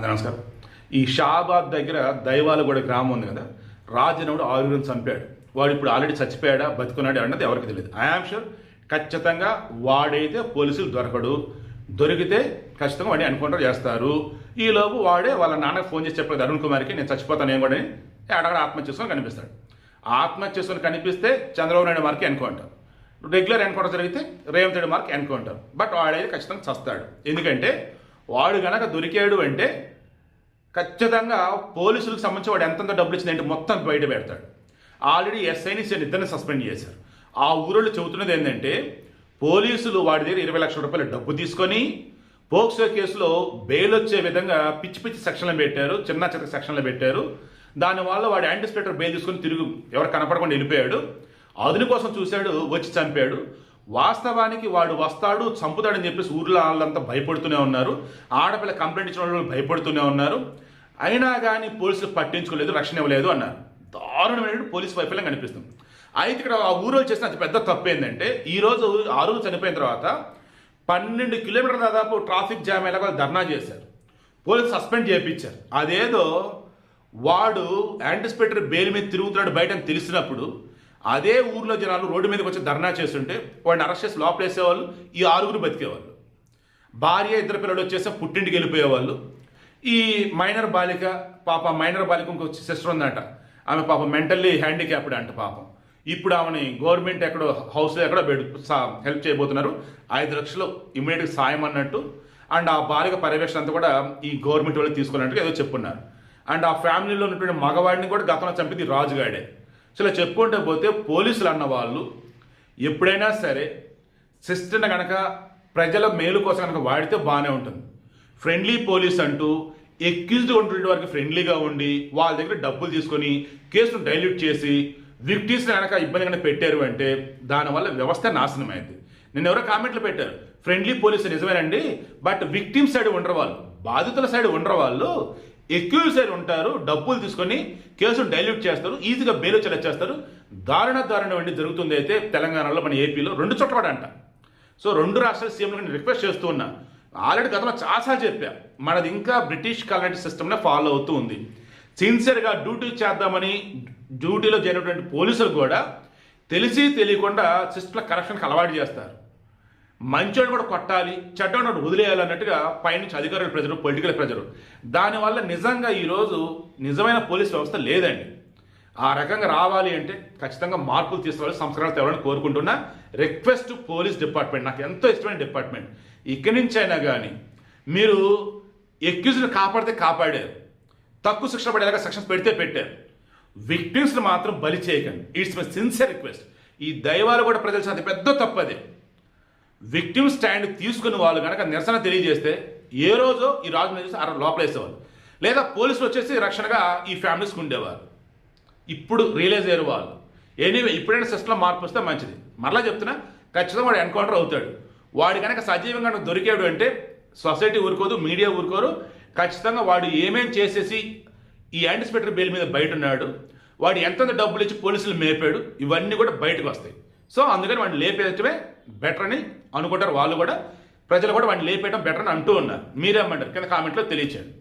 నమస్కారం. ఈ షాబాద్ దగ్గర దైవాలగూడ గ్రామం ఉంది కదా, రాజనవుడు 6 చంపాడు. వాడు ఇప్పుడు ఆల్రెడీ చచ్చిపోయాడా బతుకున్నాడు అన్నది ఎవరికి తెలియదు. ఐఆమ్ షూర్ ఖచ్చితంగా వాడైతే పోలీసులు దొరకడు. దొరికితే ఖచ్చితంగా వాడిని ఎన్కౌంటర్ చేస్తారు. ఈలోపు వాడే వాళ్ళ నాన్నకు ఫోన్ చేసి చెప్పలేదు, అరుణ్ కుమార్కి నేను చచ్చిపోతాను ఏం కూడా అడగడ ఆత్మహత్య చేసుకొని కనిపిస్తాడు. ఆత్మహత్య చేసుకొని కనిపిస్తే చంద్రబాబు నాయుడు మార్కి ఎన్కౌంటర్, రెగ్యులర్ ఎన్కౌంటర్ జరిగితే రేవంత్ రెడ్డి మార్కి ఎన్కౌంటర్. బట్ వాడైతే ఖచ్చితంగా చస్తాడు. ఎందుకంటే వాడు గనక దొరికాడు అంటే ఖచ్చితంగా పోలీసులకు సంబంధించి వాడు ఎంతంత డబ్బులు ఇచ్చిందంటే మొత్తం బయట పెడతాడు. ఆల్రెడీ ఎస్ఐని ఇద్దరిని సస్పెండ్ చేశారు. ఆ ఊరోళ్ళు చెబుతున్నది ఏంటంటే పోలీసులు వాడి దగ్గర 20 లక్షల రూపాయల డబ్బు తీసుకొని పోక్సో కేసులో బెయిల్ వచ్చే విధంగా పిచ్చి పిచ్చి సెక్షన్లు పెట్టారు, చిన్న చిన్న సెక్షన్లు పెట్టారు. దానివల్ల వాడు యాంటిసిపేటర్ బెయిల్ తీసుకొని తిరుగు ఎవరు కనపడకుండా వెళ్ళిపోయాడు. అదుని కోసం చూశాడు, వచ్చి చంపాడు. వాస్తవానికి వాడు వస్తాడు చంపుతాడని చెప్పేసి ఊర్లో వాళ్ళంతా భయపడుతూనే ఉన్నారు. ఆడపిల్ల కంప్లైంట్ ఇచ్చిన వాళ్ళు భయపడుతూనే ఉన్నారు. అయినా కానీ పోలీసులు పట్టించుకోలేదు, రక్షణ ఇవ్వలేదు అన్నారు. దారుణమైన పోలీసు వైఫల్యం కనిపిస్తుంది. అయితే ఇక్కడ ఆ ఊరు చేసిన అతి పెద్ద తప్పు ఏంటంటే ఈరోజు 6 చనిపోయిన తర్వాత 12 కిలోమీటర్ల దాదాపు ట్రాఫిక్ జామ్ అయ్యేలా ధర్నా చేశారు. పోలీసు సస్పెండ్ చేయించారు. అదేదో వాడు యాంటిసిపేటరీ బెయిల్ మీద తిరుగుతున్నాడు బయట అని తెలిసినప్పుడు అదే ఊర్లో జనాలు రోడ్డు మీదకి వచ్చి ధర్నా చేస్తుంటే వాడిని అరెస్ట్ చేసి లోపల వేసేవాళ్ళు. ఈ 6 బతికేవాళ్ళు. భార్య 2 పిల్లలు వచ్చేసి పుట్టింటికి వెళ్ళిపోయేవాళ్ళు. ఈ మైనర్ బాలిక ఇంకో సిస్టర్ ఉందంట, ఆమె పాపం మెంటల్లీ హ్యాండిక్యాప్డ్ అంట పాపం. ఇప్పుడు ఆమెని గవర్నమెంట్ ఎక్కడో హౌస్లో ఎక్కడో హెల్ప్ చేయబోతున్నారు. 5 లక్షలు ఇమీడియట్గా సాయం అన్నట్టు. అండ్ ఆ బాలిక పర్యవేక్షణ అంతా కూడా ఈ గవర్నమెంట్ వాళ్ళు తీసుకోవాలంటే ఏదో చెప్పున్నారు. అండ్ ఆ ఫ్యామిలీలో ఉన్నటువంటి మగవాడిని కూడా గతంలో చంపింది రాజుగాడే. సో ఇలా చెప్పుకుంటే పోతే పోలీసులు అన్న వాళ్ళు ఎప్పుడైనా సరే సిస్టమ్ని కనుక ప్రజల మేలు కోసం కనుక వాడితే బాగానే ఉంటుంది. ఫ్రెండ్లీ పోలీస్ అంటూ ఎక్యూజ్డ్ ఉన్నటువంటి వారికి ఫ్రెండ్లీగా ఉండి వాళ్ళ దగ్గర డబ్బులు తీసుకొని కేసును డైల్యూట్ చేసి విక్టిమ్స్ని కనుక ఇబ్బంది కనుక పెట్టారు అంటే దానివల్ల వ్యవస్థ నాశనం అయింది. నేను ఎవరో కామెంట్లు పెట్టారు, ఫ్రెండ్లీ పోలీసు నిజమేనండి, బట్ విక్టిమ్ సైడ్ ఉండరు వాళ్ళు, బాధితుల సైడ్ ఉండరు వాళ్ళు, ఎక్యూజ్ సైడ్ ఉంటారు. డబ్బులు తీసుకొని కేసును డైల్యూట్ చేస్తారు, ఈజీగా బెయిల్ వచ్చేలా చేస్తారు. దారుణం జరుగుతుంది. అయితే తెలంగాణలో మన ఏపీలో 2 చోట్ల అంట. సో 2 రాష్ట్రాల సీఎంలు నేను రిక్వెస్ట్ చేస్తూ ఉన్నా. ఆల్రెడీ గతంలో చాలాసార్లు చెప్పా, మనది ఇంకా బ్రిటిష్ కాలనీ సిస్టమ్నే ఫాలో అవుతూ ఉంది. సిన్సియర్గా డ్యూటీ చేద్దామని డ్యూటీలో చేరినటువంటి పోలీసులు కూడా తెలిసి తెలియకుండా సిస్టమ్ల కరప్షన్కి అలవాటు చేస్తారు. మంచోడు కూడా కొట్టాలి, చెడ్డోడు వదిలేయాలి అన్నట్టుగా పైనుంచి అధికారుల ప్రెజరు, పొలిటికల్ ప్రెజరు. దానివల్ల నిజంగా ఈరోజు నిజమైన పోలీస్ వ్యవస్థ లేదండి. ఆ రకంగా రావాలి అంటే ఖచ్చితంగా మార్పులు తీసుకురావాలి, సంస్కరణలు తేవాలని కోరుకుంటున్నా. రిక్వెస్ట్ పోలీస్ డిపార్ట్మెంట్, నాకు ఎంతో ఇష్టమైన డిపార్ట్మెంట్. ఇక్కడి నుంచి అయినా కానీ మీరు ఎక్యూజ్ని కాపాడితే కాపాడారు, తక్కువ శిక్షణ పడేలాగా సెక్షన్స్ పెడితే పెట్టారు. విక్టిమ్స్ని మాత్రం బలి చేయకండి. It's my sincere request. ఈ దైవాలు కూడా ప్రజలు అది పెద్ద తప్పదే. విక్టిమ్ స్టాండ్ తీసుకుని వాళ్ళు కనుక నిరసన తెలియజేస్తే ఏ రోజో ఈ రాజు మీద లోపలేసేవాళ్ళు, లేదా పోలీసులు వచ్చేసి రక్షణగా ఈ ఫ్యామిలీస్కి ఉండేవారు. ఇప్పుడు రియలైజ్ అయ్యారు వాళ్ళు. ఎనీవే ఇప్పుడైనా సిస్టంలో మార్పు వస్తే మంచిది. మరలా చెప్తున్నా, ఖచ్చితంగా వాడు ఎన్కౌంటర్ అవుతాడు. వాడు కనుక సజీవంగా దొరికాడు అంటే సొసైటీ ఊరుకోదు, మీడియా ఊరుకోరు. ఖచ్చితంగా వాడు ఏమేం చేసేసి ఈ యాంటిసిపేటరీ బెయిల్ మీద బయట ఉన్నాడు, వాడు ఎంతంత డబ్బులు ఇచ్చి పోలీసులు మేపాడు, ఇవన్నీ కూడా బయటకు వస్తాయి. సో అందుకని వాడిని లేపేయటమే బెటర్ అని అనుకుంటారు వాళ్ళు కూడా. ప్రజలు కూడా వాడిని లేపేయడం బెటర్ అని అంటూ ఉన్నారు. మీరేమంటారు కింద కామెంట్లో తెలియచేయండి.